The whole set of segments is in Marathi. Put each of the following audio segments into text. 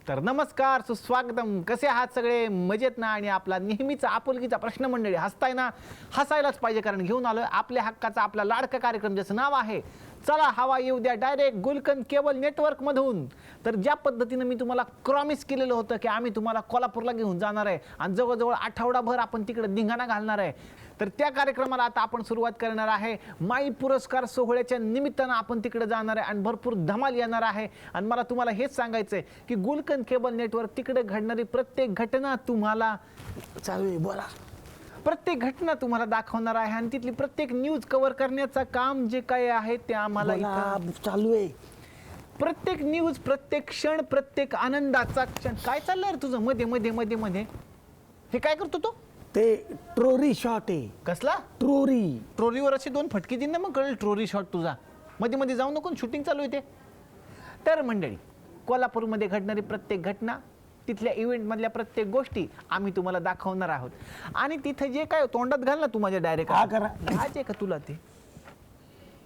तर नमस्कार, सुस्वागतम. कसे आहात सगळे? मजेत ना? आणि आपला नेहमीचा आपुलकीचा प्रश्न मंडळी, हसताय ना? हसायलाच पाहिजे, कारण घेऊन आलोय आपल्या हक्काचा आपला लाडका कार्यक्रम, ज्याचं नाव आहे चला हवा येऊ द्या, डायरेक्ट गुलकंद केबल नेटवर्क मधून. तर ज्या पद्धतीने मी तुम्हाला प्रॉमिस केलेलं होतं की आम्ही तुम्हाला कोल्हापूरला घेऊन जाणार आहे आणि जवळजवळ आठवडाभर आपण तिकडे धिंगाणा घालणार आहे, तर त्या कार्यक्रमाला आता आपण सुरुवात करणार आहे. माई पुरस्कार सोहळ्याच्या निमित्तानं आपण तिकडे जाणार आहे आणि भरपूर धमाल येणार आहे. आणि मला तुम्हाला हेच सांगायचं आहे की गुलकंद केबल नेटवर्क तिकडे घडणारी प्रत्येक घटना तुम्हाला चालू आहे, बोला. प्रत्येक घटना तुम्हाला दाखवणार आहे आणि तिथली प्रत्येक न्यूज कव्हर करण्याचं काम जे काय आहे ते आम्हाला इथं चालू आहे. प्रत्येक न्यूज, प्रत्येक क्षण, प्रत्येक आनंदाचा क्षण. काय चाललंय रे तुझं मध्ये मध्ये मध्ये मध्ये? हे काय करतो तो? ते ट्रोरी शॉट आहे. कसला ट्रोरी? ट्रोरीवर असे दोन फटके दिन ना, मग कळेल ट्रोरी शॉट तुझा. मध्ये मध्ये जाऊ नको, शूटिंग चालू आहे ते. तर मंडळी, कोल्हापूरमध्ये घडणारी प्रत्येक घटना, तिथल्या इव्हेंटमधल्या प्रत्येक गोष्टी आम्ही तुम्हाला दाखवणार आहोत. आणि तिथे जे काय तोंडात घाल ना तू माझ्या डायरेक्ट. हा करा. आज आहे का तुला ते?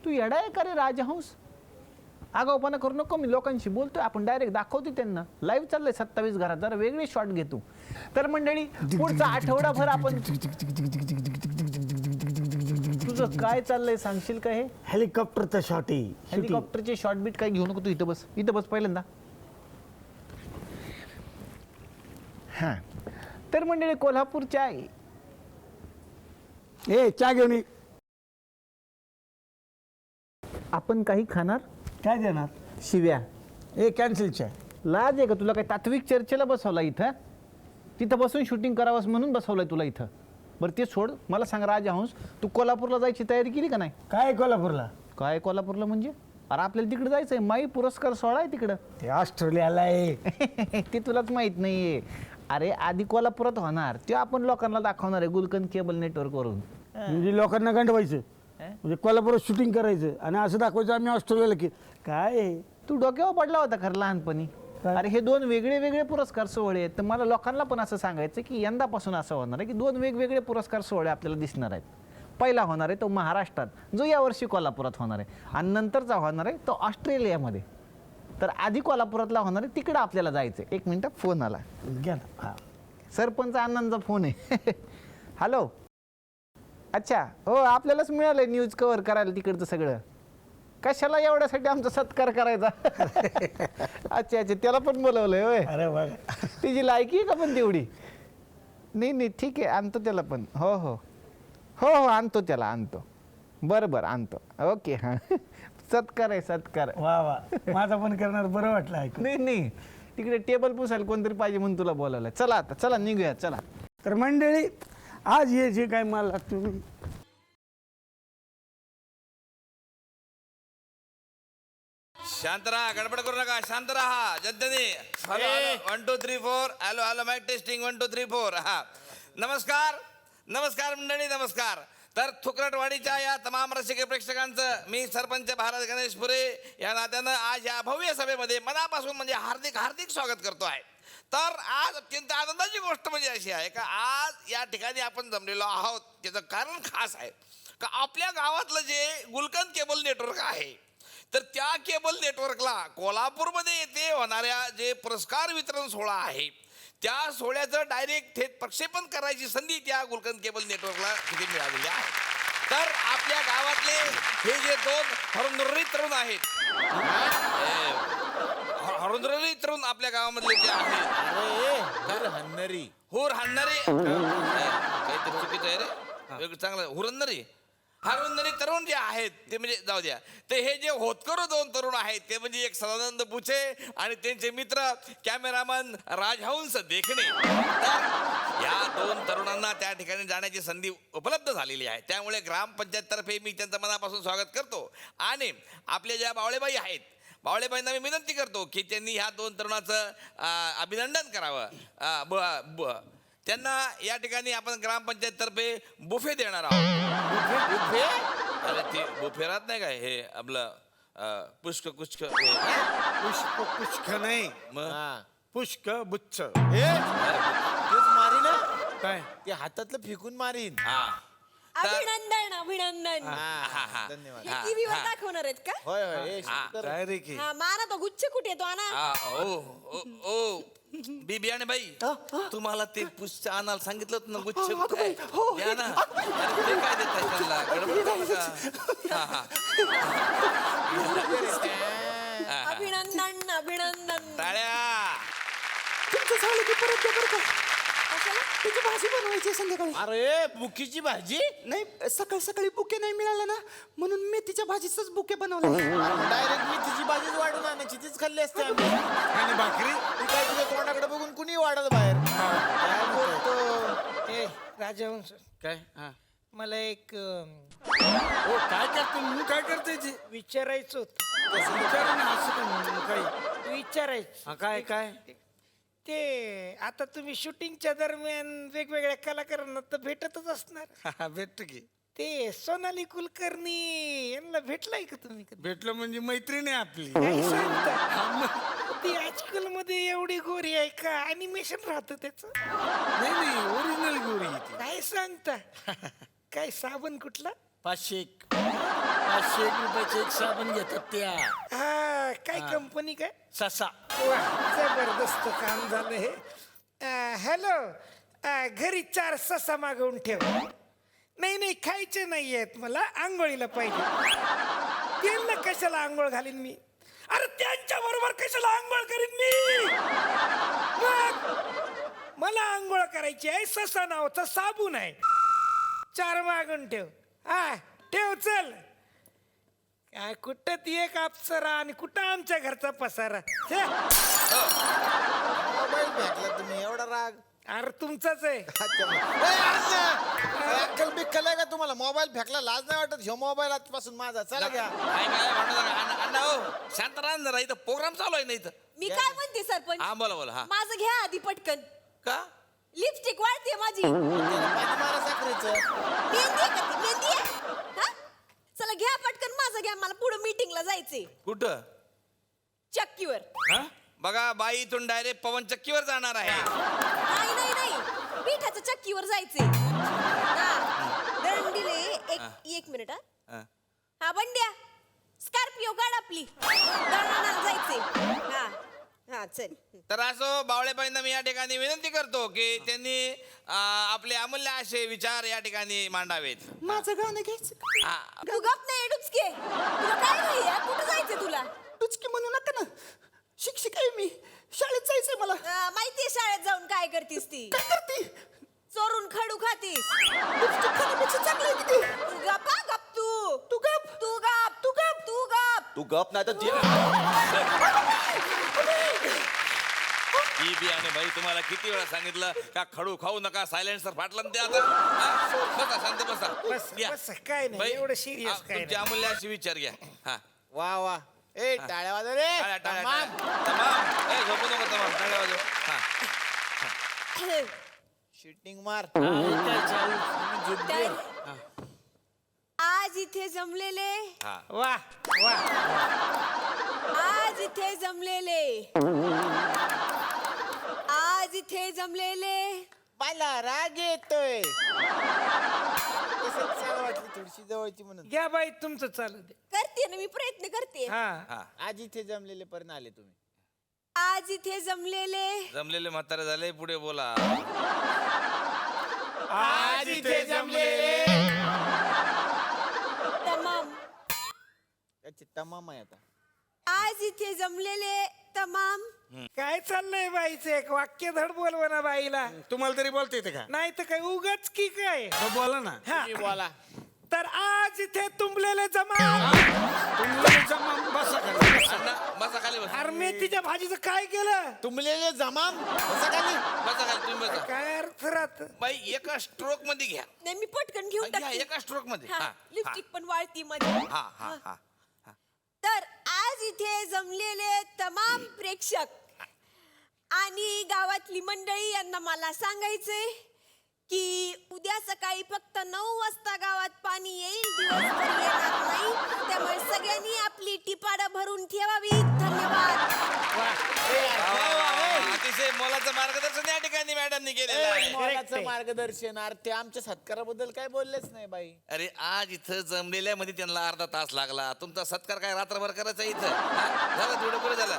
तू येडा आहे का रे राजहंस? आगाऊपणा करू नको. मी लोकांशी बोलतोय, आपण डायरेक्ट दाखवतो त्यांना. लाईव्ह चाललंय 27 घरात, जरा वेगळे शॉट घेतो. तर मंडळी, पुढचा आठवडाभर आपण तुझं काय चाललंय सांगशील का? हे हेलिकॉप्टरचा शॉट आहे. हेलिकॉप्टरचे शॉर्ट बीट काय घेऊ नको तू. इथं बस, इथं बस पहिल्यांदा. हा, तर मंडळी, कोल्हापूरच्या ए चहा घेऊन ये. आपण काही खाणार? काय देणार? शिव्या. ए कॅन्सल चहा. लाज आहे का तुला? काही तात्विक चर्चेला बसवला इथं? तिथं बसून शूटिंग करावंस म्हणून बसवलंय तुला इथं. बरं ते सोड, मला सांग राजहंस, तू कोल्हापूरला जायची तयारी केली का नाही? काय कोल्हापूरला? काय कोल्हापूरला म्हणजे? अरे आपल्याला तिकडे जायचंय, माई पुरस्कार सोहळा आहे तिकडं. ते ऑस्ट्रेलियाला आहे. ते तुलाच माहित नाहीये. अरे आधी कोल्हापुरात होणार, ते आपण लोकांना दाखवणार आहे गुलकंद केबल नेटवर्क वरून. म्हणजे लोकांना गंडवायचं, म्हणजे कोल्हापुरात शूटिंग करायचं आणि असं दाखवायचं आम्ही ऑस्ट्रेलियाला की काय आहे? तू डोक्यावर पडला होता खरं लहानपणी. अरे हे दोन वेगळे वेगळे पुरस्कार सोहळे आहेत. तर मला लोकांना पण असं सांगायचं की यंदापासून असं होणार आहे की दोन वेगवेगळे पुरस्कार सोहळे आपल्याला दिसणार आहेत. पहिला होणार आहे तो महाराष्ट्रात, जो यावर्षी कोल्हापुरात होणार आहे, आणि नंतरचा होणार आहे तो ऑस्ट्रेलियामध्ये. तर आधी कोल्हापुरातला होणार आहे, तिकडं आपल्याला जायचं आहे. 1 मिनिट, फोन आला. घ्या ना. हा. सरपंच अण्णांचा फोन आहे. हॅलो. अच्छा, हो, आपल्यालाच मिळालंय न्यूज कव्हर करायला तिकडचं सगळं. कशाला एवढ्यासाठी आमचा सत्कार करायचा? अच्छा अच्छा, त्याला पण बोलवलंय होय? अरे बघा, तिची लायकी आहे का पण तेवढी? नाही नाही, ठीक आहे, आणतो त्याला पण. हो हो हो हो, आणतो त्याला, आणतो. बरं बरं, आणतो. ओके. हां, सत्कार आहे, सत्कार. वा वा, माझा पण करणार, बरं वाटलं ऐकून. नाही नाही, तिकडे टेबल पुसायला कोणतरी पाहिजे म्हणून तुला बोलावलंय. चला आता, चला निघूया, चला. तर मंडळी, आज हे जे काय मला तुम्ही शांत राहा, गडबड करू नका, शांत राहा. जद्दनी, hello hello, 1 2 3 4, hello hello, mike testing 1 2 3 4. हा, नमस्कार नमस्कार मंडळी, नमस्कार. तर थुकरटवाडीच्या या तमाम रसिक प्रेक्षकांचं मी सरपंच भारत गणेशपुरे या नात्यानं आज या भव्य सभेमध्ये मनापासून म्हणजे हार्दिक हार्दिक स्वागत करतो आहे. तर आज अत्यंत आनंदाची गोष्ट म्हणजे अशी आहे का आज या ठिकाणी आपण जमलेलो आहोत. त्याचं कारण खास आहे का आपल्या गावातलं जे गुलकंद केबल नेटवर्क आहे, तर त्या केबल नेटवर्कला कोल्हापूरमध्ये येथे होणाऱ्या जे पुरस्कार वितरण सोहळा आहे, त्या सोहळ्याचं डायरेक्ट थेट प्रक्षेपण करायची संधी त्या गुलकंद केबल नेटवर्कला तिथे मिळालेली आहे. तर आपल्या गावातले हे जे 2 हरुंदरी तरुण आहेत, हरुंदरी तरुण आपल्या गावामधले जे आहेत, हन्नरी हुर हाणणारे, काहीतरी चुकीचं आहे रे, वेगळं चांगलं, हुरंदरी हरुंदरी तरुण जे आहेत ते म्हणजे जाऊ द्या. ते हे जे होतकरू 2 तरुण आहेत ते म्हणजे एक सदानंद बुचे आणि त्यांचे मित्र कॅमेरामन राजहंस देखणे. तर या 2 तरुणांना त्या ठिकाणी जाण्याची संधी उपलब्ध झालेली आहे. त्यामुळे ग्रामपंचायततर्फे मी त्यांचं मनापासून स्वागत करतो. आणि आपल्या ज्या बावळेबाई आहेत, बावळेबाईंना मी विनंती करतो की त्यांनी ह्या 2 तरुणाचं अभिनंदन करावं. त्यांना या ठिकाणी आपण ग्रामपंचायततर्फे बुफे देणार आहोत. बुफे? अरे ते बुफे राहत नाही काय, हे आपलं पुष्क कुष्क, पुष्प पुष्क नाही, मग पुष्क बुच्छ. हे तेच मारीन ना, काय ते हातातलं फेकून मारीन. हा, अभिनंदन अभिनंदन धन्यवाद हे टीव्हीवर दाखवणार आहेत का होय होय डायरेक्ट हा मारा तो गुच्छ कुठे येतो आणा ओ बीबी आणि बाई तुम्हाला ते पुष्ट आणायला सांगितलं होतं ना गुच्छ कुठे आहे? द्या ना. अरे ते काय देताय त्यांना गडबड करू नका. अभिनंदन अभिनंदन टाळ्या. तुमचं झालं की परत द्या बरं का कशाला? त्याची भाजी बनवायची आहे संध्याकाळी अरे बुकीची भाजी नाही सकाळी सकाळी बुके नाही मिळाला ना म्हणून मेथीच्या भाजीचाच बुके बनवला डायरेक्ट मी तिची भाजीच वाढून आणायची तीच खाल्ली असते आम्ही आणि भाकरी ती काय तुझ्या तोंडाकडे बघून कुणी वाढत बाहेर काय बोलतो ए राजहंस काय हा मला एक हो काय करतो मी काय करते ते विचारायचं होतं विचार ना असं काही विचारायचं हा काय काय ते आता तुम्ही शूटिंगच्या दरम्यान वेगवेगळ्या कलाकारांना तर भेटतच असणार भेटत की ते सोनाली कुलकर्णी यांना भेटलाय का तुम्ही कधी? भेटलं म्हणजे मैत्रीण आहे आपली काय सांगता ती आजकाल मध्ये एवढी गोरी आहे का अॅनिमेशन राहतं त्याचं नाही नाही ओरिजिनल गोरी आहे ती. काय सांगता काय साबण कुठला 500 रुपयाचे एक साबण घेतात त्या हा काय कंपनी काय ससा वा जबरदस्त काम झालं हे हॅलो घरी 4 ससा मागवून ठेव नाही नाही खायचे नाही आहेत मला आंघोळीला पाहिजे त्यांना कशाला आंघोळ घालीन मी अरे त्यांच्या बरोबर कशाला आंघोळ करीन मी मग मला आंघोळ करायची आहे ससा नावाचा साबून आहे 4 मागून ठेव हा ठेव चल काय कुठं ती एक अप्सरा आणि कुठं आमच्या घरचा पसारा छे. मोबाईल भेटला तुम्ही एवढा राग अरे तुमचाच आहे अक्कल बिक्कल आहे का तुम्हाला मोबाईल फेकला लाज नाही वाटत ह्यो मोबाईल आजपासून माझा चला घ्या काय काय म्हणत होता? अण्णा हो शांत राहा ना जरा इथं प्रोग्राम चालू आहे ना इथं मी काय म्हणते सरपंच हा बोला बोला हा माझं घ्या आधी पटकन का लिपस्टिक वाढते माझी त्याला पाणी मारा साखरेचं मेहंदी आहे का ती? मेहंदी आहे हा? चला घ्या पटकन माझं घ्या मला पुढे मीटिंगला जायचंय कुठं चक्कीवर हा? बघा बाई इथून डायरेक्ट पवन चक्कीवर जाणार आहे नाही नाही नाही पिठाच्या चक्कीवर जायचंय दंडीले एक मिनिट हा हा. हा बंड्या स्कॉर्पिओ काढ आपली दळणाला जायचंय हा हा चल तर असो बावळेबाईंना मी या ठिकाणी विनंती करतो की त्यांनी आपले अमूल्य असे विचार या ठिकाणी मांडावेत माझं गाणं घ्यायचं हा. तू गप नाही डुचके तुला काय नाही कुठं जायचंय तुला टुचकी म्हणू नका ना शिक्षिका आहे मी शाळेत जायचंय मला माहितीये शाळेत जाऊन काय करतीस ती काय करते चोरून खडू खातीस लिपस्टिक खाण्यापेक्षा चांगलं आहे किती तू गप हा, गप तू तू गप तू गप तू गप तू गप तू गप नाही तर बी आणि भाई तुम्हाला किती वेळा सांगितलं का खडू खाऊ नका सायलेन्सर फाटलं ना ते आता हा? बसा शांत बसा बस या. बस काय नाही बाई, एवढं सिरियस काय तुमचे नाही. अमूल्य असे विचार घ्या हा वा वा ए टाळ्या वाजव रे टाळ्या, टाळ्या, तमाम. टाळ्या. तमाम ए झोपू नको तमाम टाळ्या वाजव हा शूटिंग मार तर आज इथे जमलेले हा वा वा आज इथे जमलेले आज इथे जमलेले मला राग येतोय तसंच चाल वाटली थोडीशी जवळची म्हणून घ्या बाई तुमचं चालू दे करते ना मी प्रयत्न करते हा हा आज इथे जमलेले पर्यंत आले तुम्ही आज इथे जमलेले जमलेले म्हातारे झाले पुढे बोला आज इथे जमलेले तमाम त्याची तमाम आहे आता आज इथे जमलेले तमाम काय चाललंय बाईचं एक वाक्य धड बोलव ना बाईला तुम्हाला तरी बोलता येते का नाही तर काय उगाच की काय हो, बोला ना हा. तुम्ही बोला तर आज इथे तुंबलेले जमा तुम्ही जमा बसा खाली. अण्णा बसा खाली बसा अरे मेथीच्या भाजीचं काय केलं तुंबलेले जमाम बसा खाली बसा खाली तुम्ही बसा काय अर्थ राहत बाई एका स्ट्रोक मध्ये घ्या नाही मी पटकन घेऊन घ्या टाकते एका स्ट्रोक मध्ये हा, हा लिपस्टिक पण वाळती माझी हा हा हा तर आज इथे जमलेले तमाम प्रेक्षक आणि गावातली मंडळी यांना मला सांगायचंय की उद्या सकाळी फक्त 9 वाजता गावात पाणी येईल दिवसभर येणार नाही त्यामुळे सगळ्यांनी आपली टिपाडं भरून ठेवावी धन्यवाद अतिशय मोलाचं मार्गदर्शन या ठिकाणी मॅडमनी केलेलं आहे. मोलाचं मार्गदर्शन अरे ते आमच्या सत्काराबद्दल काय बोललेच नाही बाई. अरे आज इथं जमलेल्या मध्ये त्यांना अर्धा तास लागला. तुमचा सत्कार काय रात्रभर करायचा इथं? हा? झालं थोडं पुढे झालं.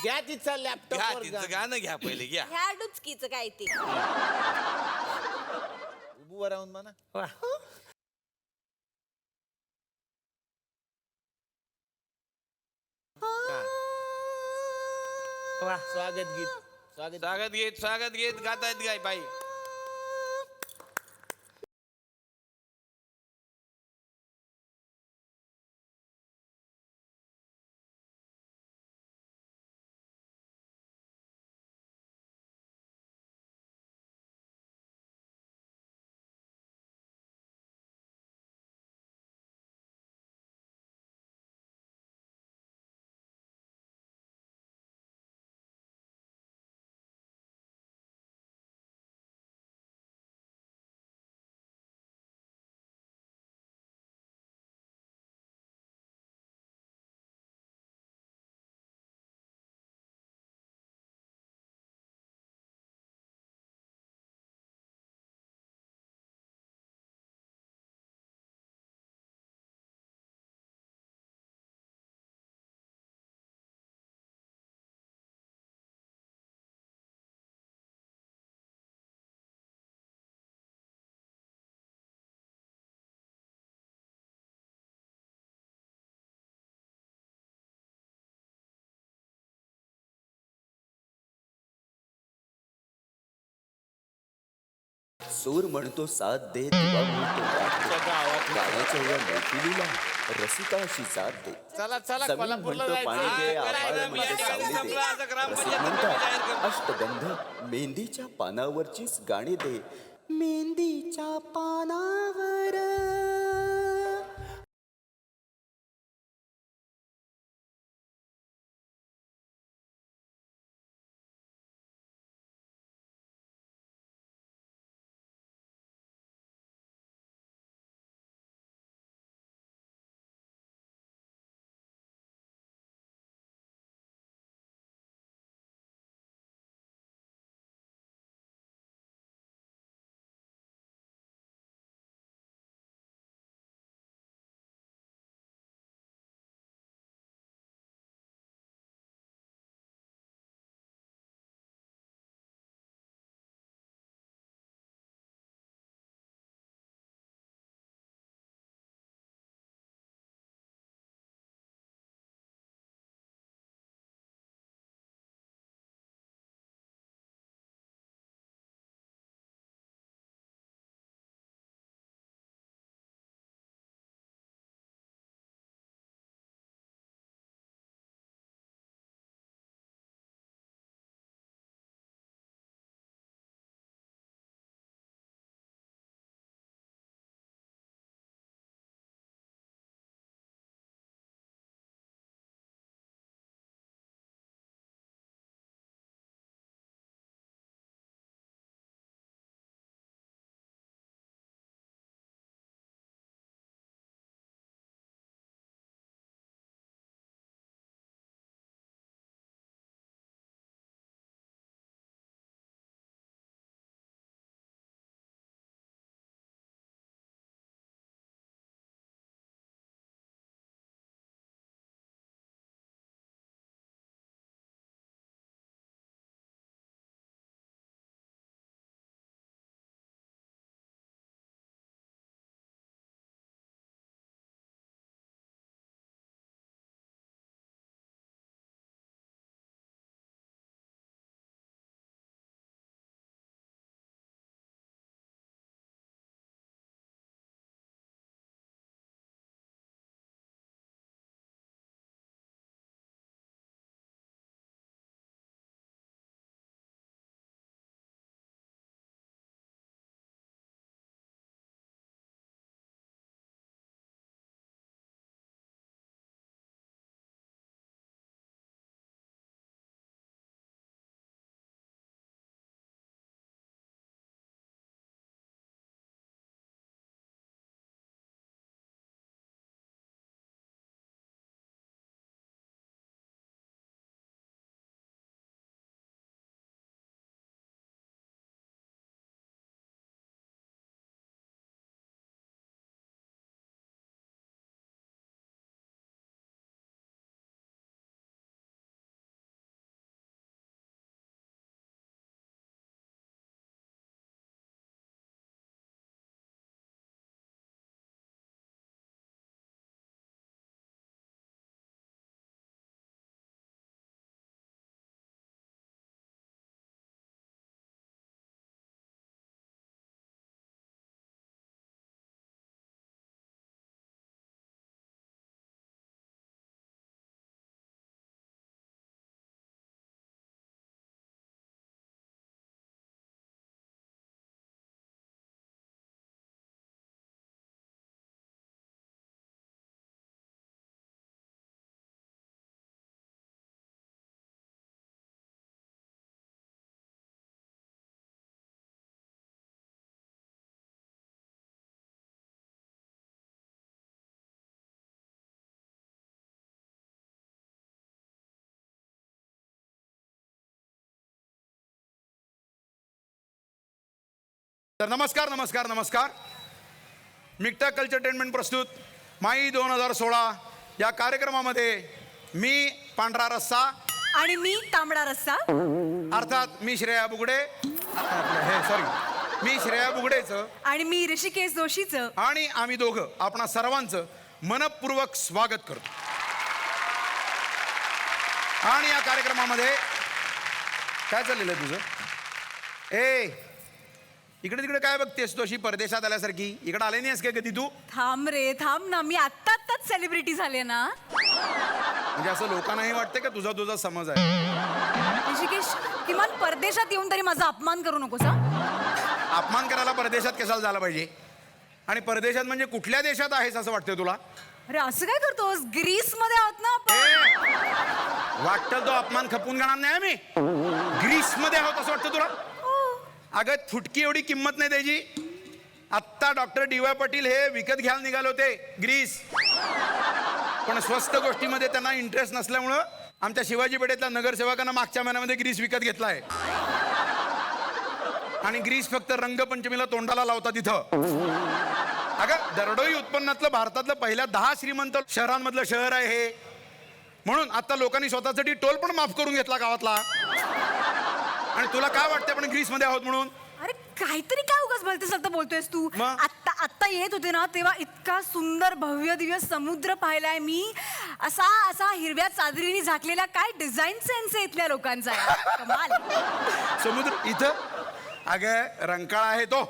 घ्या तिचा लॅपटॉप घ्या तिचं गाणं घ्या पहिले घ्या. ह्या डुचकीचं काय ते उभं राहून म्हणा. वा. वा. स्वागत गीत स्वागत गीत गातायत गाय बाई. सूर म्हणतो साथ दे दिवा म्हणतो गाण्याच्या या मैफिलीला रसिकाशी साथ दे. चला चला जमीन कोल्हापूरला म्हणतो पाणी दे जायचं. आभाळामध्ये सावली दे. रसिक म्हणतात अष्टगंध मेहंदीच्या पानावरचीच गाणी दे. मेहंदीच्या पानावर तर नमस्कार नमस्कार नमस्कार. मिक्टा कल्चर टेनमेंट प्रस्तुत माई 2016 या कार्यक्रमामध्ये मी पांढरा रस्सा आणि मी तांबडा रस्सा अर्थात मी श्रेया बुगडे मी श्रेया बुगडेचं आणि मी ऋषिकेश जोशीचं आणि आम्ही दोघं आपणा सर्वांचं मनपूर्वक स्वागत करतो. आणि या कार्यक्रमामध्ये काय चाललेलं आहे तुझं? इकडे तिकडे काय बघतेस तू अशी परदेशात आल्यासारखी? इकडे आले नाहीस काय कधी तू? थांब रे थांब ना, मी आत्ताच सेलिब्रिटी झाले ना. म्हणजे असं लोकांनाही वाटतं का तुझा समज आहे? ऋषिकेश, किमान परदेशात येऊन तरी माझा अपमान करू नकोस हा. अपमान करायला परदेशात कशाला झाला पाहिजे? आणि परदेशात म्हणजे कुठल्या देशात आहेस असं वाटतंय तुला? अरे असं काय करतोस? ग्रीस मध्ये आहोत ना आपण. वाटतं तो अपमान खपून घेणार नाही आम्ही. ग्रीस मध्ये आहोत असं वाटतं तुला? अगं फुटकी एवढी किंमत नाही त्याची. आत्ता डॉक्टर DY पाटील हे विकत घ्यायला निघाले होते ग्रीस, पण स्वस्त गोष्टीमध्ये त्यांना इंटरेस्ट नसल्यामुळं आमच्या शिवाजी पेठेतल्या नगरसेवकांना मागच्या महिन्यामध्ये ग्रीस विकत घेतला आहे. आणि ग्रीस फक्त रंगपंचमीला तोंडाला लावतात तिथं. अगं दरडोई उत्पन्नातलं भारतातलं पहिल्या 10 श्रीमंत शहरांमधलं शहर आहे हे. म्हणून आता लोकांनी स्वतःसाठी टोल पण माफ करून घेतला गावातला. आणि तुला काय वाटतं आपण ग्रीस मध्ये आहोत म्हणून? अरे काहीतरी काय उगाच भलते सलतं बोलतोयस तू. मग? आत्ता येत होते ना तेव्हा इतका सुंदर भव्य दिव्य समुद्र पाहिलाय मी. असा हिरव्या चादरीने झाकलेला. काय डिझाईन सेन्स आहे इथल्या लोकांचा यार. कमाल. समुद्र इथं? अगं रंकाळा आहे तो.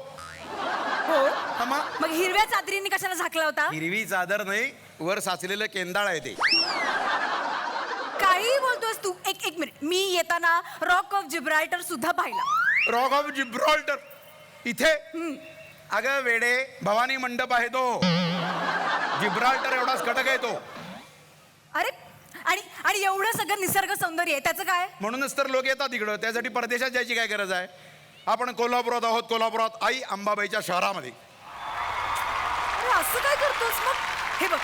हो मग हिरव्या चादरीने कशाला झाकला होता? हिरवी चादर नाही, वर साचलेलं केंदाळ आहे ते. काही बोलतोयस तू. एक मिनिट, मी येताना रॉक ऑफ जिब्राल्टर सुद्धा पाहिला. रॉक ऑफ जिब्राल्टर इथे? अगं वेडे, भवानी मंडप आहे तो. जिब्राल्टर एवढाच कडक आहे तो. अरे आणि एवढं सगळं निसर्ग सौंदर्य आहे, त्याचं काय? म्हणूनच तर लोक येतात इकडं. त्यासाठी परदेशात जायची काय गरज आहे? आपण कोल्हापुरात आहोत, कोल्हापुरात आई अंबाबाईच्या शहरामध्ये. अरे असं काय करतोस मग? हे बघ,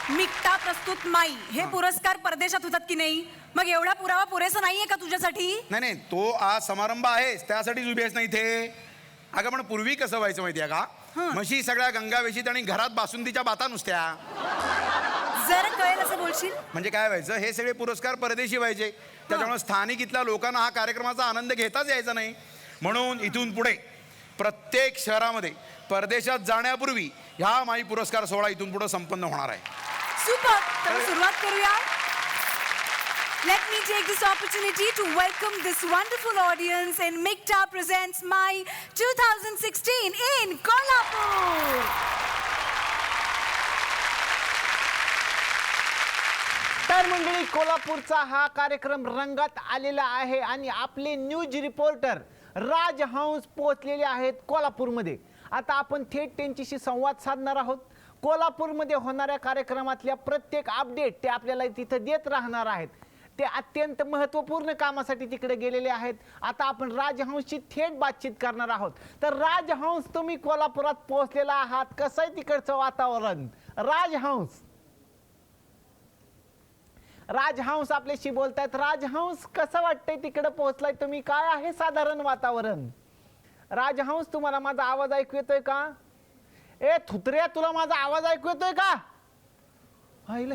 मिक्टा प्रस्तुत माई हे पुरस्कार परदेशात होतात की नाही? मग एवढा पुरावा पुरेसा नाहीये का तुझ्यासाठी? नाही तो आज समारंभ आहेस त्यासाठीच उभी आहेस ना इथे. अगं पण पूर्वी कसं व्हायचं माहितीये का? म्हशी सगळ्या गंगावेशीत आणि घरात बासुंदीच्या बाता नुसत्या. जरा कळेल असं बोलशील? म्हणजे काय व्हायचं, हे सगळे पुरस्कार परदेशी व्हायचे. त्याच्यामुळे स्थानिक इथल्या लोकांना हा कार्यक्रमाचा आनंद घेताच यायचा नाही. म्हणून इथून पुढे प्रत्येक शहरामध्ये परदेशात जाण्यापूर्वी ह्या माई पुरस्कार सोहळा इथून पुढे संपन्न होणार आहे. सुपर. तर सुरुवात करूया. Let me take this opportunity to welcome this wonderful audience and Mikta presents my 2016 in Kolhapur. तर मंडळी, कोल्हापूरचा हा कार्यक्रम रंगात आलेला आहे आणि आपले न्यूज रिपोर्टर राजहंस पोहोचलेले आहेत कोल्हापूरमध्ये. आता आपण थेट त्यांच्याशी संवाद साधणार आहोत. कोल्हापूरमध्ये होणाऱ्या कार्यक्रमातल्या प्रत्येक अपडेट ते आपल्याला तिथं देत राहणार आहेत. ते अत्यंत महत्त्वपूर्ण कामासाठी तिकडे गेलेले आहेत. आता आपण राजहंसशी थेट बातचीत करणार आहोत. तर राजहंस, तुम्ही कोल्हापुरात पोहोचलेला आहात, कसं आहे तिकडचं वातावरण? राजहंस आपल्याशी बोलतायत. राजहंस, कसं वाटतंय तिकडे पोहोचलाय तुम्ही? काय आहे साधारण वातावरण? राजहंस, तुम्हाला माझा आवाज ऐकू येतोय का? ए थुत्र्या, तुला माझा आवाज ऐकू येतोय का? Hello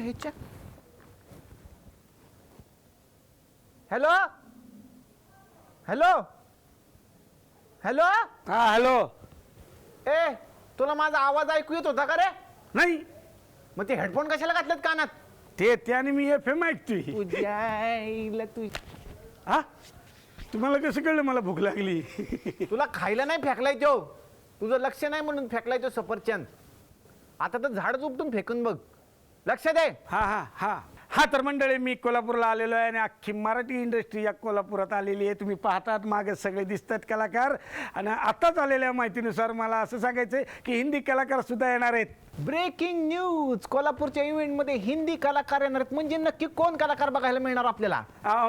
hello hello hello. हा हॅलो. ए तुला माझा आवाज ऐकू येत होता का रे? नाही, मग ते हेडफोन कशाला घातलेत कानात? त्याने मी FM ऐकतोय. तू हा, तुम्हाला कसं कळलं मला भूक लागली? तुला खायला नाही फेकलाय तो, तुझं लक्ष नाही म्हणून फेकलाय तो सफरचंद. आता तर झाड उपटून फेकून बघ. लक्ष दे. हा हा हा हा. तर मंडळी, मी कोल्हापूरला आलेलो आहे आणि अख्खी मराठी इंडस्ट्री या कोल्हापुरात आलेली आहे. तुम्ही पाहतात मागे सगळे दिसतात कलाकार. आणि आताच आलेल्या माहितीनुसार मला असं सांगायचं आहे की हिंदी कलाकार सुद्धा येणार आहेत. ब्रेकिंग न्यूज, कोल्हापूरच्या इव्हेंटमध्ये हिंदी कलाकार येणार आहेत. म्हणजे नक्की कोण कलाकार बघायला मिळणार आपल्याला?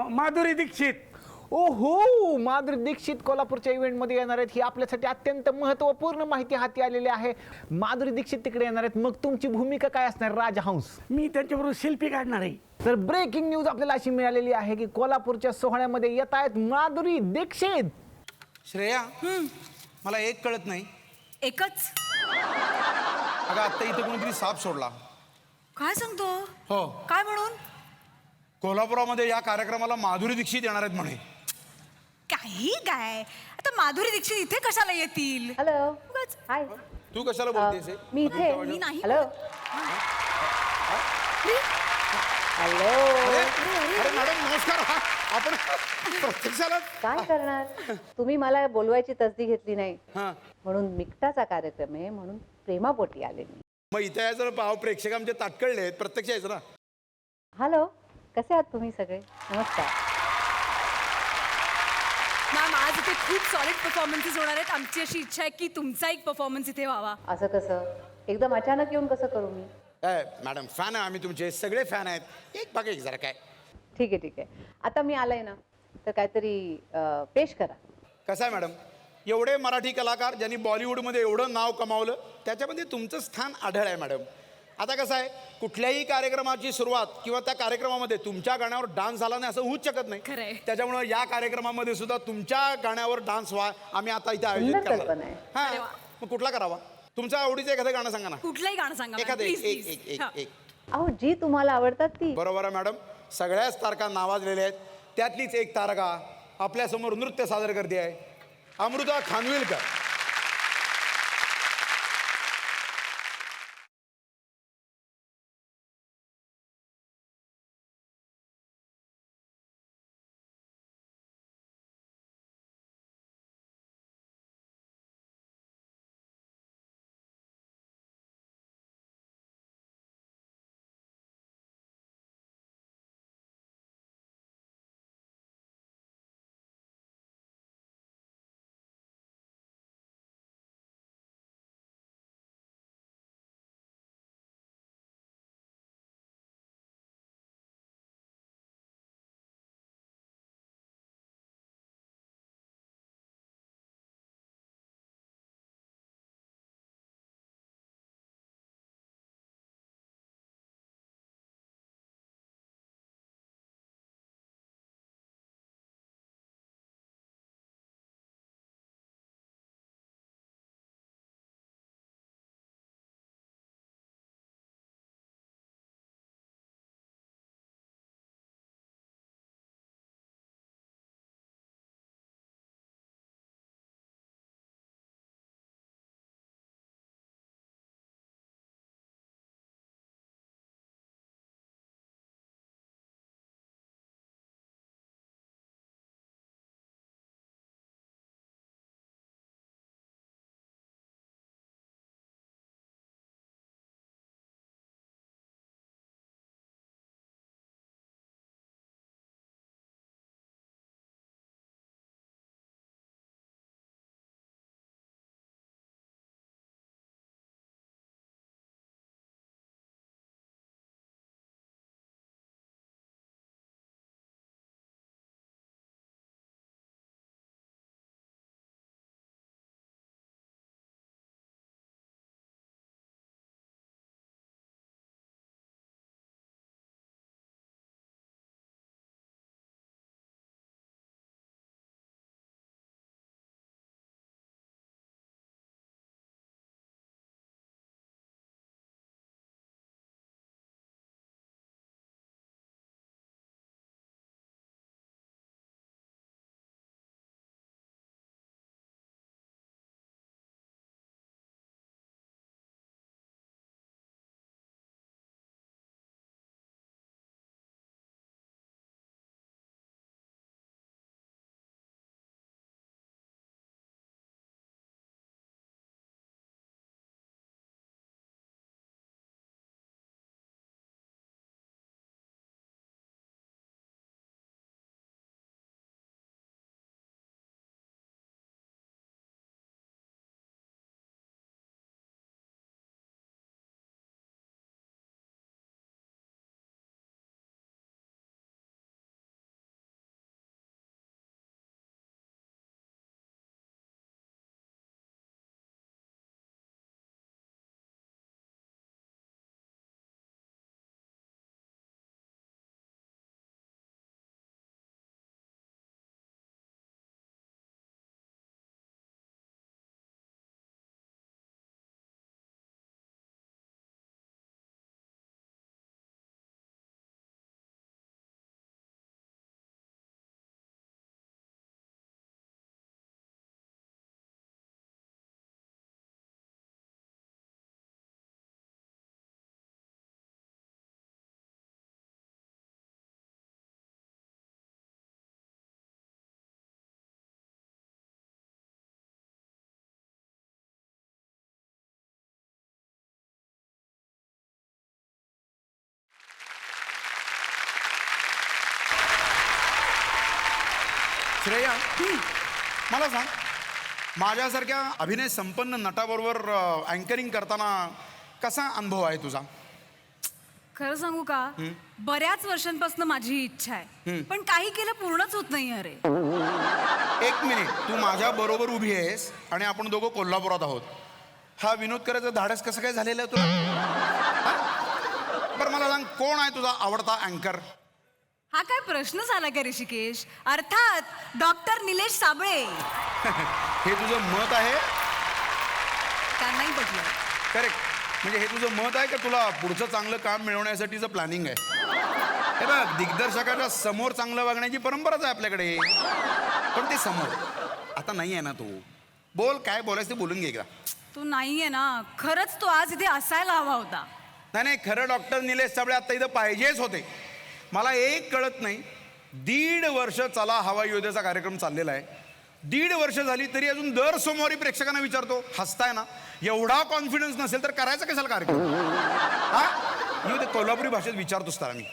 माधुरी दीक्षित. ओहो, माधुरी दीक्षित कोल्हापूरच्या इव्हेंटमध्ये येणार आहेत. ही आपल्यासाठी अत्यंत महत्त्वपूर्ण माहिती हाती आलेली आहे. माधुरी दीक्षित तिकडे येणार आहेत. मग तुमची भूमिका काय असणार राजहंस? मी त्यांच्याबरोबर सेल्फी काढणार आहे. तर ब्रेकिंग न्यूज आपल्याला अशी मिळालेली आहे की कोल्हापूरच्या सोहळ्यामध्ये येत आहेत माधुरी दीक्षित. श्रेया, मला एक कळत नाही. एकच. अगं आत्ता इथं कोणीतरी साप सोडला. काय सांगतो? हो. काय म्हणून? कोल्हापुरामध्ये या कार्यक्रमाला माधुरी दीक्षित येणार आहेत म्हणे. काही काय आता माधुरी दीक्षित इथे कशाला येतील? हॅलो उगाच. हाय तू कशाला बोलतेस हे? मी इथे मी नाही. हॅलो हॅलो अरे मॅडम नमस्कार. हा, आपण प्रत्यक्षाला काय करणार तुम्ही मला बोलवायची तसदी घेतली नाही हा म्हणून मिकटाचा कार्यक्रम आहे म्हणून प्रेमापोटी आले मी. मग इथे यायचं पाव प्रेक्षक आमचे ताटकळले आहेत, प्रत्यक्ष यायचं ना. हॅलो कसे आहात तुम्ही सगळे? नमस्कार. मॅम आज इथे खूप सॉलिड परफॉर्मन्सेस होणार आहेत. आमची अशी इच्छा आहे की तुमचा एक परफॉर्मन्स इथे व्हावा. असं कसं एकदम अचानक येऊन कसं करू मी? मॅडम फॅन आहे आम्ही तुमचे, सगळे फॅन आहेत. एक बघा एक जरा काय. ठीक आहे आता मी आलंय ना तर काहीतरी पेश करा. कसं आहे मॅडम, एवढे मराठी कलाकार ज्यांनी बॉलिवूडमध्ये एवढं नाव कमावलं त्याच्यामध्ये तुमचं स्थान आढळ आहे मॅडम. आता कसं आहे, कुठल्याही कार्यक्रमाची सुरुवात किंवा त्या कार्यक्रमामध्ये तुमच्या गाण्यावर डान्स झाला नाही असं होऊच शकत नाही. खरंय. त्याच्यामुळं या कार्यक्रमामध्ये सुद्धा तुमच्या गाण्यावर डान्स व्हा आम्ही आता इथे आयोजित सुंदर करणार. कल्पना आहे. हां मग कुठला करावा? तुमच्या आवडीचं एखादं गाणं सांगा ना. कुठलंही गाणं सांगा एखादं एक प्लीज एक एक प्लीज. एक अहो जी तुम्हाला आवडतात ती. बरोबर आहे मॅडम. सगळ्याच तारका नावाजलेल्या आहेत. त्यातलीच एक तारका आपल्यासमोर नृत्य सादर करते आहे, अमृता खानविलकर. श्रेया मला सांग, माझ्यासारख्या अभिनय संपन्न नटाबरोबर अँकरिंग करताना कसा अनुभव आहे तुझा? खरं सांगू का, बऱ्याच वर्षांपासून माझी इच्छा आहे, पण काही केलं पूर्णच होत नाही. अरे एक मिनिट, तू माझ्या बरोबर उभी आहेस आणि आपण दोघं कोल्हापुरात आहोत. हा विनोद करायचं धाडस कसं काय झालेलं आहे तुला? बरं मला सांग, कोण आहे तुझा आवडता अँकर? हा काय प्रश्न झाला का ऋषिकेश? अर्थात डॉक्टर निलेश साबळे. हे तुझं मत आहे? त्यांनाही पटलं. करेक्ट. म्हणजे हे तुझं मत आहे का तुला पुढचं चांगलं काम मिळवण्यासाठीचं प्लॅनिंग आहे? हे बघ, दिग्दर्शकाच्या समोर चांगलं वागण्याची परंपराच आहे आपल्याकडे, पण ते समोर आता नाही आहे ना. तू बोल, काय बोलायचं ते बोलून घे का. तू नाहीये ना, खरंच तो आज इथे असायला हवा होता. नाही, खरं डॉक्टर निलेश साबळे आता इथं पाहिजेच होते. मला एक कळत नाही, 1.5 वर्ष चला हवा योद्ध्याचा कार्यक्रम चाललेला आहे, 1.5 वर्ष झाली तरी अजून दर सोमवारी प्रेक्षकांना विचारतो, हसताय ना? एवढा कॉन्फिडन्स नसेल तर करायचा कशाला कार्यक्रम? हा, मी ते कोल्हापुरी भाषेत विचारतोच तर आम्ही.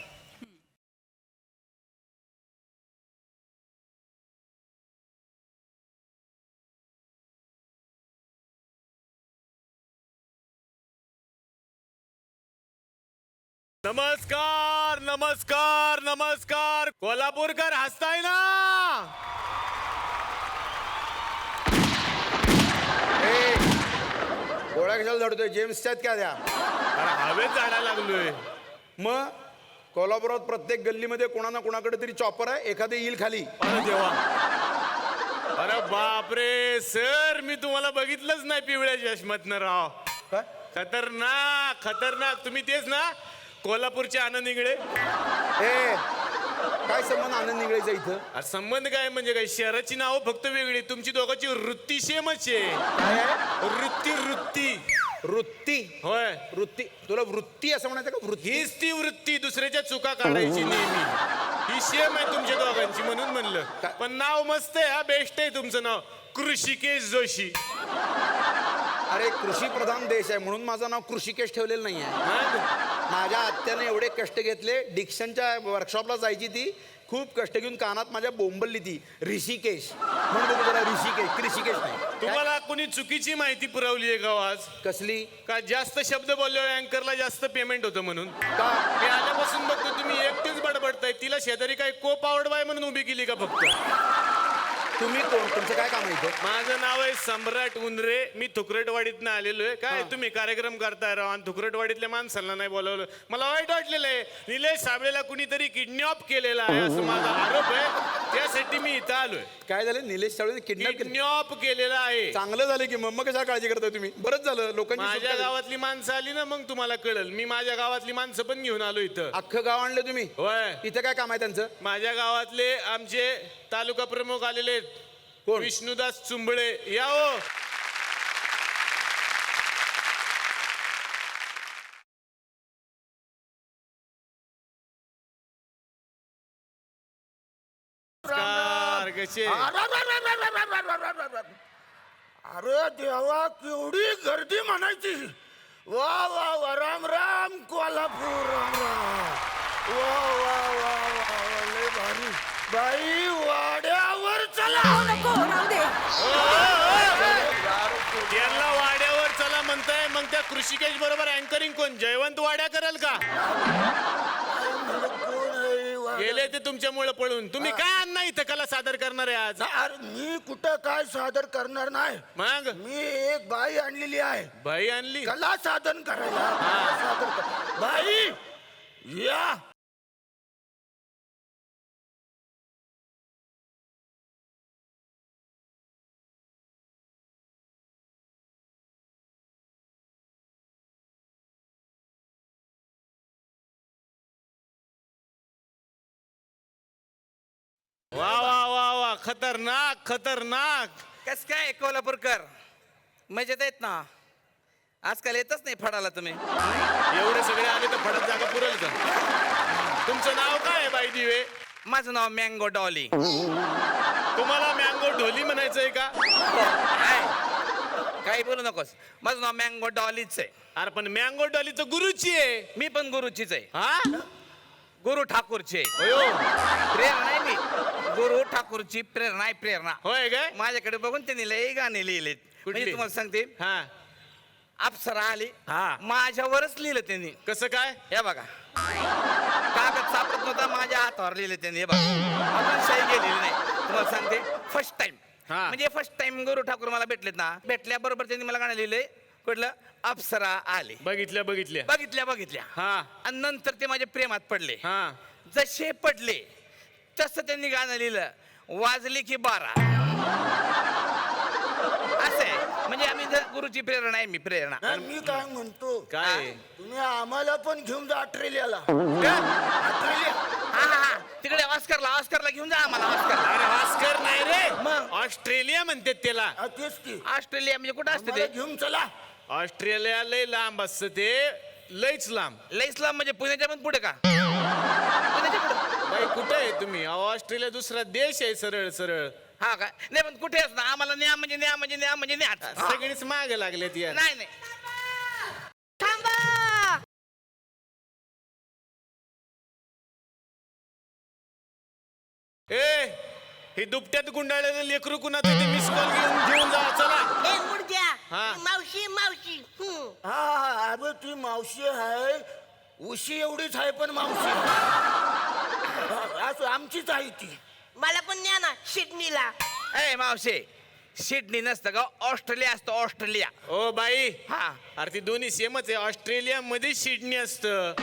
नमस्कार नमस्कार नमस्कार, कोल्हापूरकर हसताय ना? गोळ्या कशाला झडतोय? जेम्सच्यात क्या द्या? अरे हवेत जायला लागलोय. मग कोल्हापुरात प्रत्येक गल्लीमध्ये कोणा ना कोणाकडे तरी चॉपर आहे, एखादे येईल खाली. अरे देवा, अरे बापरे सर, मी तुम्हाला बघितलंच नाही पिवळ्या चष्मातनं राव. काय खतरनाक खतरनाक. तुम्ही तेच ना कोल्हापूरचे आनंद इंगळे? काय संबंध आनंद निघायचा इथं? अरे संबंध काय म्हणजे काय, शहराची नावं फक्त वेगळी, तुमची दोघांची वृत्ती सेमच आहे. वृत्ती होय, वृत्ती. तुला वृत्ती असं म्हणायचं का? वृत्ती हीच ती वृत्ती, दुसऱ्याच्या चुका काढायची नेहमी. ही सेम आहे तुमच्या दोघांची, म्हणून म्हणलं. पण नाव मस्त आहे, हा बेस्ट आहे तुमचं नाव, कृषिकेश जोशी. अरे कृषी प्रधान देश आहे म्हणून माझं नाव कृषिकेश ठेवलेलं नाही आहे. माझ्या आत्याने एवढे कष्ट घेतले, डिक्शनच्या वर्कशॉपला जायची ती, खूप कष्ट घेऊन कानात माझ्या बोंबलली ती ऋषिकेश म्हणून बघू जरा, ऋषिकेश कृषिकेश नाही. तुम्हाला कुणी चुकीची माहिती पुरवली आहे का आज? कसली? का जास्त शब्द बोलल्यावर अँकरला जास्त पेमेंट होतं म्हणून? का? मी आल्यापासून बघतो तुम्ही एकटेच बडबडताय. तिला शेजारी काय को पावड बाय म्हणून उभी केली का फक्त? तुम्ही कोण? तुमचं काय काम आहे इथं? माझं नाव आहे सम्राट उंदरे, मी थुकरटवाडीतनं आलेलो आहे. काय तुम्ही कार्यक्रम करताय राव आणि थुकरटवाडीतल्या माणसांना नाही बोलावलं? मला वाईट वाटलेलं आहे. निलेश साबळेला कुणीतरी किडनॅप केलेला आहे असं माझा आरोप आहे, त्यासाठी मी इथं आलोय. काय झालं? निलेश साबळे किडनॅप केलेला आहे. चांगलं झालं की मग कशा काळजी करताय तुम्ही? बरंच झालं, लोकांनी माझ्या गावातली माणसं आली ना, मग तुम्हाला कळलं. मी माझ्या गावातली माणसं पण घेऊन आलो इथं. अख्खं गाव आणलं तुम्ही? होय. इथं काय काम आहे त्यांचं? माझ्या गावातले आमचे तालुका प्रमुख आलेले, कोण? विष्णुदास चुंबळे. या हो. कसे? अरे देवा, केवढी गर्दी म्हणायची. वा वा वा, राम राम कोल्हापूर, राम राम. वा वा वा वा, लय भारी. बाई वाड्यावर चला. नको, राहू दे. यांना वाड्यावर चला म्हणताय, मग त्या कृषिकेश बरोबर अँकरिंग कोण? जयवंत वाड्या कराल का? गेले ते तुमच्यामुळे पळून. तुम्ही काय अन्ना इथं कला सादर करणार आहे आज? मी कुठं काय सादर करणार नाही. मग मी एक बाई आणलेली आहे, बाई आणली कला साधन करायला. बाई या. वा वा वा वा, खतरनाक खतरनाक. कस काय कोल्हापूरकर, मजेत आहेत ना? आजकाल येतच नाही फडाला तुम्ही. एवढे सगळे आले तर फडत जागा पुरेल का? तुमचं नाव काय आहे बाई दिवे? माझं नाव मँगो डॉली. तुम्हाला मँगो ढोली म्हणायचंय का? काही बोलू नकोस, माझं नाव मँगो डॉलीच आहे. अरे पण मँगो डॉलीचं गुरुची आहे. मी पण गुरुचीच आहे. हा, गुरु ठाकूरचे प्रेरणा आहे मी गुरु ठाकूरची प्रेरणा आहे प्रेरणा होय काय माझ्याकडे बघून त्यांनी लय गाणे लिहिलेत म्हणजे तुम्हाला सांगते हा अप्सरा आली हा. माझ्यावरच लिहिलं त्यांनी कसं काय हे बघा कागद सापडत नव्हता माझ्या हातावर लिहिलं त्यांनी हे बघा अजून सही गेलेली नाही तुम्हाला सांगते फर्स्ट टाइम हा. म्हणजे फर्स्ट टाइम गुरु ठाकूर मला भेटलेत ना भेटल्याबरोबर त्यांनी मला गाणं लिहिलंय कुठलं अप्सरा आली बघितल्या बघितल्या बघितल्या हा. आणि नंतर ते माझ्या प्रेमात पडले हा जसे पडले तसं त्यांनी गाणं लिहिलं वाजले की 12 असं आहे म्हणजे आम्ही गुरुची प्रेरणा आहे मी प्रेरणा मी काय म्हणतो काय तुम्ही आम्हाला पण घेऊन जा ऑस्ट्रेलियाला हा तिकडे ऑस्करला घेऊन जा आम्हाला ऑस्करला अरे ऑस्कर नाही रे मग? ऑस्ट्रेलिया म्हणतात त्याला तेच की ऑस्ट्रेलिया म्हणजे कुठं असते आम्हाला ते घेऊन चला ऑस्ट्रेलिया लय लांब असतं ते लयच लांब इस्लाम म्हणजे पुण्याच्या पण पुढे का पुण्याच्या पुढे बाई कुठे आहे तुम्ही अहो, ऑस्ट्रेलिया दुसरा देश आहे सरळ सरळ हा का नाही पण कुठे असणार आम्हाला न्या म्हणजे न्या सगळीच मागे लागलेत यार नाही थांबा ए हे दुपट्यात गुंडाळलेलं लेकरू कुणाचं ते मिस कॉल घेऊन जा चला हा. मावशी हा अरे ती मावशी आहे उशी एवढीच आहे पण मावशी असं आमचीच आहे ती मला पण न्या ना सिडनीला ए मावशे सिडनी नसतं का ऑस्ट्रेलिया असतं ऑस्ट्रेलिया ओ बाई हा अरे ती दोन्ही सेमच आहे ऑस्ट्रेलिया मध्ये सिडनी असतं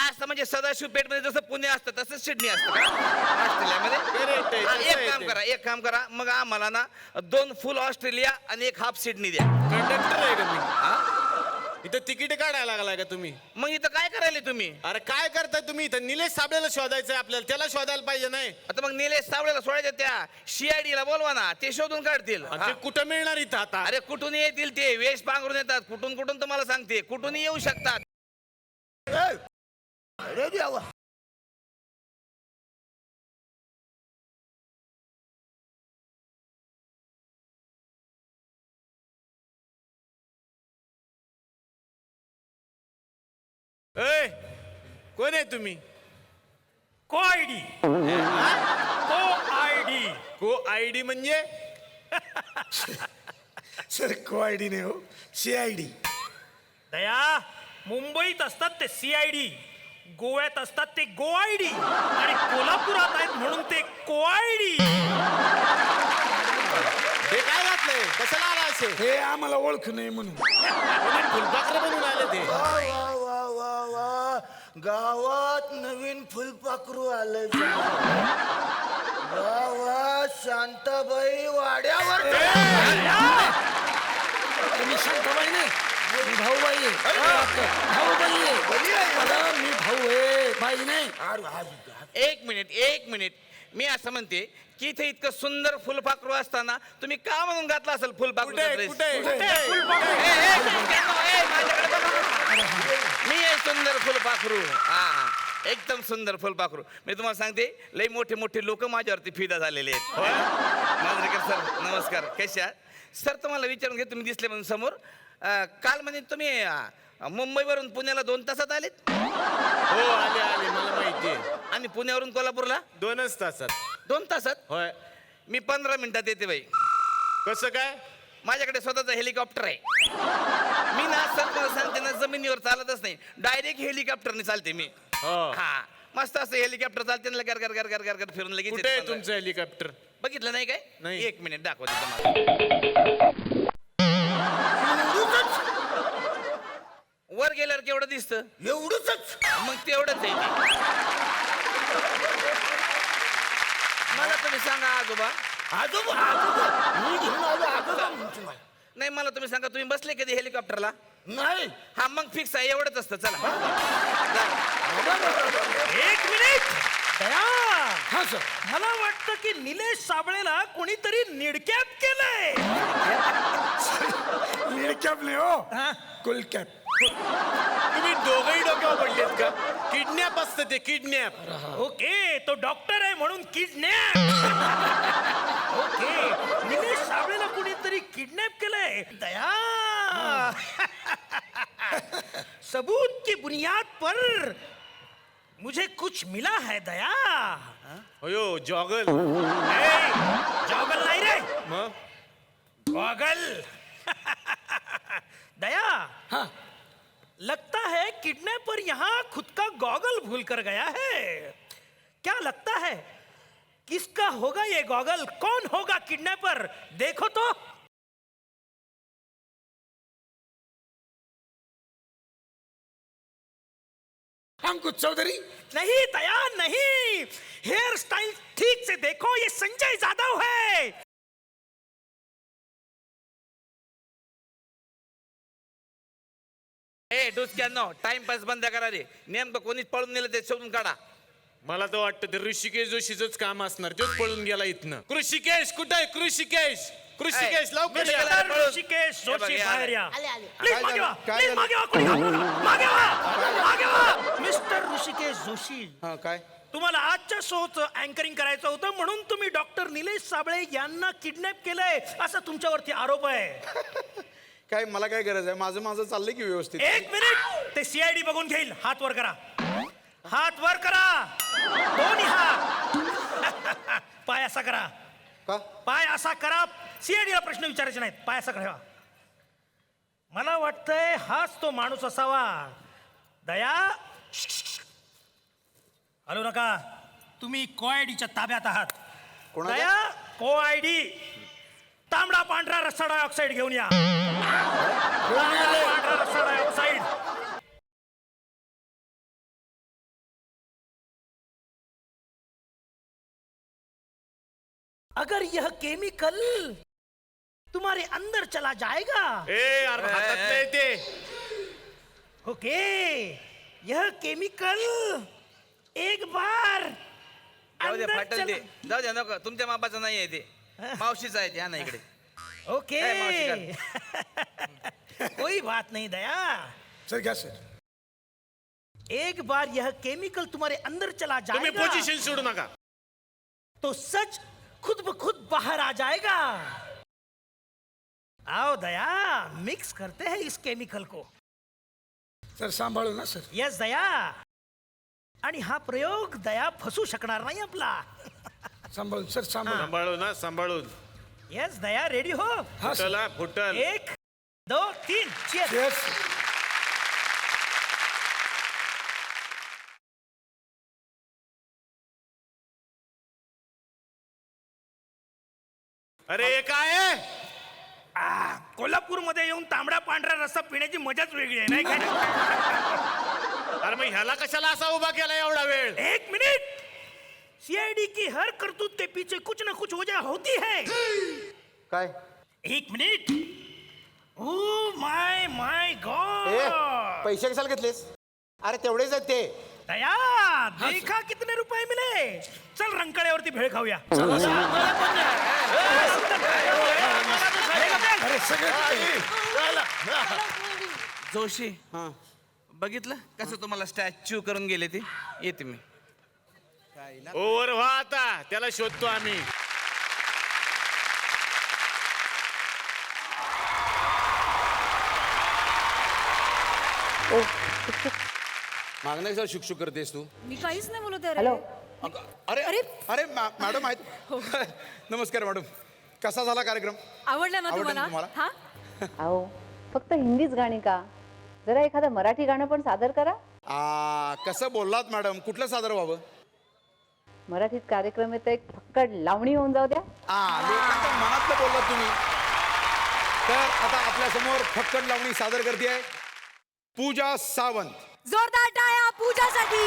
असं म्हणजे सदाशिव पेठ मध्ये जसं पुणे असतं तसं सिडनी असतं का ऑस्ट्रेलियामध्ये Correct आहे, हा, तसं आहे एक काम करा मग आम्हाला ना 2 फुल ऑस्ट्रेलिया आणि 1 हाफ सिडनी द्या कंडक्टर आहे का मी इथं तिकीट काढायला लागलाय का तुम्ही मग इथं काय करायला तुम्ही अरे काय करताय तुम्ही इथं निलेश साबळेला शोधायचंय आपल्याला त्याला शोधायला पाहिजे नाही आता मग निलेश सावळेला सोडायचं त्या CID ला बोलवा ना ते शोधून काढतील आणि ते कुठं मिळणार इथं आता अरे कुठून येतील ते वेश पांघरून येतात कुठून तुम्हाला सांगते कुठून येऊ शकतात अरे देवा ए कोण आहे तुम्ही को आयडी को आयडी म्हणजे सर को आयडी नाही हो CID दया मुंबईत असतात ते CID गोव्यात असतात ते GoID आणि कोल्हापुरात आहेत म्हणून ते CoID हे काय घातलंय कशाला आला असे हे आम्हाला ओळख नाही म्हणून फुलपाखरं बनून आले ते वा वा वा वा वा गावात नवीन फुलपाखरू आलंय वा वा शांताबाई वाड्यावर मी शांताबाई नाही मी भाऊबाई भाऊबाई मी भाऊ आहे बाई नाही एक मिनिट मी असं म्हणते की इथे इतकं सुंदर फुलपाखरू असताना तुम्ही का म्हणून घातला असेल फुलपाखरू मी आहे सुंदर फुलपाखरू हा एकदम सुंदर फुलपाखरू मी तुम्हाला सांगते लई मोठे लोक माझ्यावरती फिदा झालेले आहेत मांजरेकर सर नमस्कार कशा सर तुम्हाला विचारून घे तुम्ही दिसले म्हणून समोर काल म्हणजे तुम्ही मुंबईवरून पुण्याला 2 तासात आलेत हो आले मला माहिती आहे आणि पुण्यावरून कोल्हापूरला 2च तासात 2 तासात होय मी 15 मिनिटात येते बाई कसं काय माझ्याकडे स्वतःचा हेलिकॉप्टर आहे मी ना सर मला सांगते ना जमिनीवर चालतच नाही डायरेक्ट हेलिकॉप्टरने चालते मी हा मस्त असं हेलिकॉप्टर चालते ना गर गर गर गर गर गर फिरून लगेच कुठे आहे येते. तुमचं हेलिकॉप्टर बघितलं नाही काय नाही. 1 मिनिट दाखवते तुम्हाला वर गेल्यावर केवढं दिसतं एवढंच मग तेवढंच आहे ते. मला तुम्ही सांगा आजोबा आजोबा आजोबा मी घेऊन आलो आजोबा म्हणते मला नाही मला तुम्ही सांगा तुम्ही बसले कधी हेलिकॉप्टरला नाही हा मग फिक्स आहे एवढंच असतं चला एक मिनिट दया हा सर मला वाटतं की निलेश साबळेला कोणीतरी निडकॅप केलंय निडकॅप नाही हो कुलकॅप तुम्ही दोघंही डोक्यावर पडलेत का किडनॅप असतं ते किडनॅप ओके तो डॉक्टर आहे म्हणून किडनॅप ओके निलेश साबळेला कोणीतरी किडनॅप केलंय दया सबूत की बुनियाद पर मुझे कुछ मिला है दया. अयो जॉगल. जॉगल नाही रे, मग गॉगल. दया. हाँ. लगता है किडनैपर यहाँ खुद का गॉगल भूल कर गया है. क्या लगता है किसका होगा ये गॉगल? कौन होगा किडनैपर? देखो तो. अंकुश चौधरी. नहीं दया नहीं, हेयर स्टाइल ठीक से देखो, ये संजय जाधव है. ए डुसक्यांनो टाइमपास बंद करा रे. नेमकं कोणीच पळून नेलं ते शोधून काढा. मला तर वाटतं ते ऋषिकेश जोशीच काम असणार. तोच पळून गेला इथनं. कृषिकेश कुठे आहे? कृषिकेश कृषिकेश लवकर या. मिस्टर ऋषिकेश जोशी बाहेर या. आले आले. प्लीज मागे वा. काय प्लीज झालं? मागे वा कोणी. मागे वा. मागे वा. मिस्टर ऋषिकेश जोशी, हा काय तुम्हाला आजच्या शोचं अँकरिंग करायचं होतं म्हणून तुम्ही डॉक्टर निलेश साबळे यांना किडनॅप केलंय असं तुमच्यावरती आरोप आहे. काय मला काय गरज आहे? माझं माझं चाललंय की व्यवस्थित. एक मिनिट, ते सीआयडी बघून घेईल. हात वर करा. हात वर करा. दोन्ही हात. पाय असा करा. का पाय असा करा. सीआयडीला प्रश्न विचारायचे नाहीत. पाय असा करा. मला वाटतंय हाच तो माणूस असावा. दया हलू नका. तुम्ही कोआयडीच्या ताब्यात आहात. कोणाच्या? दया कोआयडी. तांबडा पांढरा रस्सा डायऑक्साईड घेऊन या. तांबडा पांढरा रस्सा डायऑक्साईड. अगर यह केमिकल तुम्हारे अंदर चला जाएगा. ए यार हातात नाही ते. ओके, यह केमिकल एक बार जाऊ द्या अंदर फाटल ते. चला. जाऊ द्या नको. तुमच्या मापाचं नाही आहे ते. मावशीचं आहे ते. हा ना इकडे. ओके. ए, मावशी कोई बात नहीं दया. सर घ्या सर. एक बार यह केमिकल तुम्हारे अंदर चला तुम्ही जाएगा पोझिशन सोडू नका. तो सच खुद ब खुद बाहर आ जाएगा. आओ दया, मिक्स करते हैं इस केमिकल को. सर सांभाळू ना सर. यस दया. आणि हा प्रयोग दया फसू शकणार नाही आपला. सांभाळून सर सांभाळून. सांभाळू ना सांभाळून. यस दया, रेडी हो. फुटला फुटल. 1 2 3 cheers. येस. अरे हे काय आहे? कोल्हापूरमध्ये येऊन तांबडा पांढरा रस्सा पिण्याची मजाच वेगळी आहे नाही काय? अरे मग ह्याला कशाला असा उभा केला एवढा वेळ? एक मिनट. सीआईडी की हर करतूत के पीछे कुछ ना कुछ वजह होती है. काय एक minute. Oh my my God. पैसे कशाला घेतलेस? अरे तेवढेच आहेत ते. दया देखा कितने रुपए मिले. चल रंकाळ्यावरती भेळ खाऊया. जोशी बघितलं कसं तुम्हाला स्टॅच्यू करून गेले ते. येते मी. ओव्हर व्हा आता. त्याला शोधतो आम्ही. मागणं कशाला शुकशुक करतेस तू? मी काहीच नाही बोलत आहे रे. हॅलो. अरे अरे मॅडम आहेत. नमस्कार मॅडम. कसा झाला कार्यक्रम? आवडलं ना आवडलं तुम्हाला? तुम्हाला? हा अहो फक्त हिंदीच गाणी का? जरा एखादं मराठी गाणं पण सादर करा. कसं बोललात मॅडम? कुठलं सादर व्हावं? मराठीत कार्यक्रम येतं, एक फक्कड लावणी होऊन जाऊ द्या. लोकांच्या मनातलं बोललात तुम्ही. तर आता आपल्या समोर फक्कड लावणी सादर करते पूजा सावंत. जोरदार टाळ्या पूजासाठी.